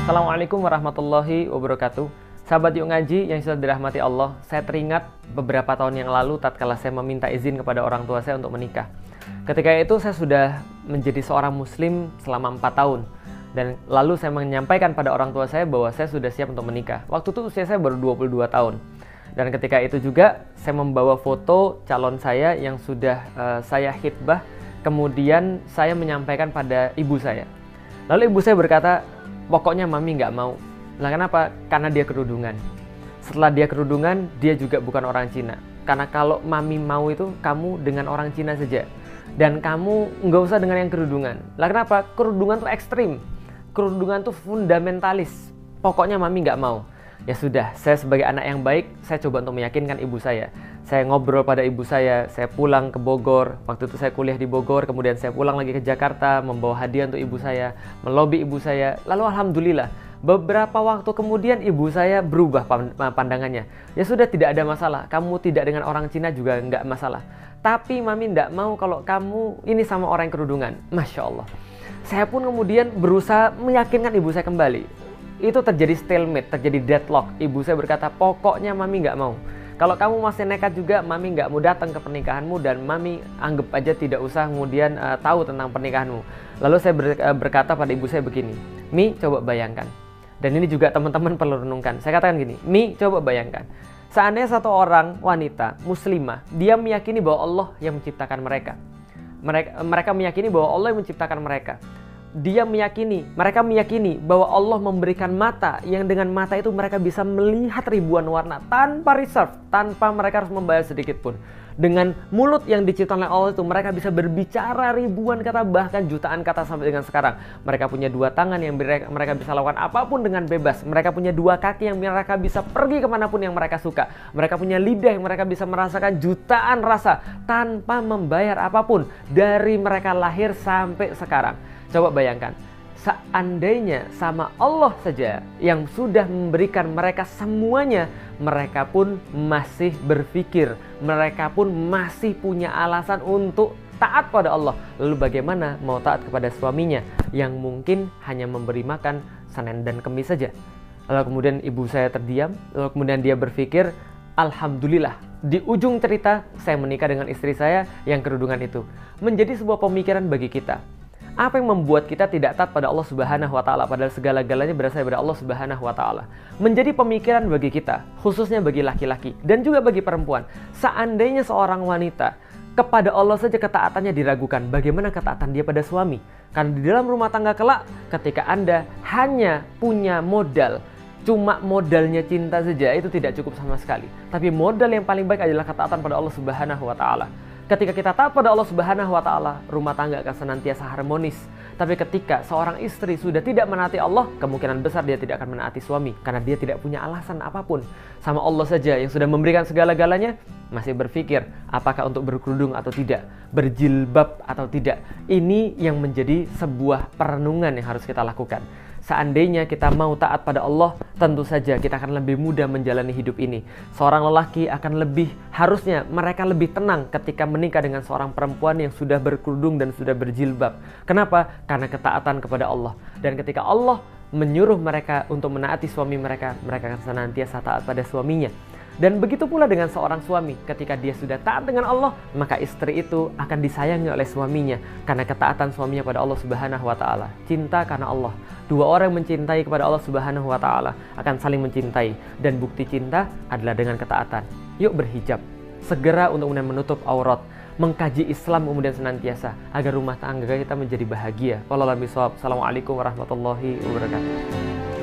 Assalamualaikum warahmatullahi wabarakatuh. Sahabat Yuk Ngaji yang sudah dirahmati Allah, saya teringat beberapa tahun yang lalu tatkala saya meminta izin kepada orang tua saya untuk menikah. Ketika itu saya sudah menjadi seorang muslim selama 4 tahun. Dan lalu saya menyampaikan pada orang tua saya bahwa saya sudah siap untuk menikah. Waktu itu usia saya baru 22 tahun. Dan ketika itu juga saya membawa foto calon saya yang sudah saya khitbah. Kemudian saya menyampaikan pada ibu saya. Lalu ibu saya berkata, pokoknya mami nggak mau. Lah kenapa? Karena dia kerudungan. Setelah dia kerudungan, dia juga bukan orang Cina. Karena kalau mami mau itu, kamu dengan orang Cina saja. Dan kamu nggak usah dengan yang kerudungan. Lah kenapa? Kerudungan tuh ekstrim. Kerudungan tuh fundamentalis. Pokoknya mami nggak mau. Ya sudah, saya sebagai anak yang baik, saya coba untuk meyakinkan ibu saya. Saya ngobrol pada ibu saya pulang ke Bogor. Waktu itu saya kuliah di Bogor, kemudian saya pulang lagi ke Jakarta, membawa hadiah untuk ibu saya, melobi ibu saya. Lalu alhamdulillah, beberapa waktu kemudian ibu saya berubah pandangannya. Ya sudah, tidak ada masalah, kamu tidak dengan orang Cina juga nggak masalah. Tapi mami nggak mau kalau kamu ini sama orang yang kerudungan. Masya Allah. Saya pun kemudian berusaha meyakinkan ibu saya kembali. Itu terjadi stalemate, terjadi deadlock. Ibu saya berkata, pokoknya mami nggak mau. Kalau kamu masih nekat juga, mami nggak mau datang ke pernikahanmu dan mami anggap aja tidak usah kemudian tahu tentang pernikahanmu. Lalu saya berkata pada ibu saya begini, Mi, coba bayangkan. Dan ini juga teman-teman perlu renungkan. Saya katakan gini, Mi, coba bayangkan. Seandainya satu orang wanita muslimah, dia meyakini bahwa Allah yang menciptakan mereka. Mereka meyakini bahwa Allah yang menciptakan mereka. Mereka meyakini bahwa Allah memberikan mata yang dengan mata itu mereka bisa melihat ribuan warna tanpa reserve, tanpa mereka harus membayar sedikit pun. Dengan mulut yang diciptakan oleh Allah itu mereka bisa berbicara ribuan kata, bahkan jutaan kata sampai dengan sekarang. Mereka punya 2 tangan yang mereka bisa lakukan apapun dengan bebas. Mereka punya 2 kaki yang mereka bisa pergi kemanapun yang mereka suka. Mereka punya lidah yang mereka bisa merasakan jutaan rasa tanpa membayar apapun dari mereka lahir sampai sekarang. Coba bayangkan, seandainya sama Allah saja yang sudah memberikan mereka semuanya, mereka pun masih berpikir, mereka pun masih punya alasan untuk taat pada Allah. Lalu bagaimana mau taat kepada suaminya yang mungkin hanya memberi makan Senin dan Kamis saja? Lalu kemudian ibu saya terdiam, lalu kemudian dia berpikir, alhamdulillah, di ujung cerita saya menikah dengan istri saya yang kerudungan itu. Menjadi sebuah pemikiran bagi kita. Apa yang membuat kita tidak taat pada Allah Subhanahu wa taala padahal segala-galanya berasal dari Allah Subhanahu wa taala? Menjadi pemikiran bagi kita, khususnya bagi laki-laki dan juga bagi perempuan. Seandainya seorang wanita kepada Allah saja ketaatannya diragukan, bagaimana ketaatan dia pada suami? Karena di dalam rumah tangga kelak, ketika Anda hanya punya modal, cuma modalnya cinta saja, itu tidak cukup sama sekali. Tapi modal yang paling baik adalah ketaatan pada Allah Subhanahu wa taala. Ketika kita taat pada Allah Subhanahu wa taala, rumah tangga akan senantiasa harmonis. Tapi ketika seorang istri sudah tidak menaati Allah, kemungkinan besar dia tidak akan menaati suami karena dia tidak punya alasan apapun. Sama Allah saja yang sudah memberikan segala-galanya, masih berpikir apakah untuk berkerudung atau tidak, berjilbab atau tidak. Ini yang menjadi sebuah perenungan yang harus kita lakukan. Seandainya kita mau taat pada Allah, tentu saja kita akan lebih mudah menjalani hidup ini. Seorang lelaki akan harusnya mereka lebih tenang ketika menikah dengan seorang perempuan yang sudah berkerudung dan sudah berjilbab. Kenapa? Karena ketaatan kepada Allah. Dan ketika Allah menyuruh mereka untuk menaati suami mereka, mereka akan senantiasa taat pada suaminya. Dan begitu pula dengan seorang suami, ketika dia sudah taat dengan Allah, maka istri itu akan disayangi oleh suaminya karena ketaatan suaminya pada Allah Subhanahu wa taala. Cinta karena Allah. 2 orang yang mencintai kepada Allah Subhanahu wa taala akan saling mencintai, dan bukti cinta adalah dengan ketaatan. Yuk berhijab, segera untuk menutup aurat, mengkaji Islam kemudian senantiasa agar rumah tangga kita menjadi bahagia. Wallahu a'lam bishawab. Assalamualaikum warahmatullahi wabarakatuh.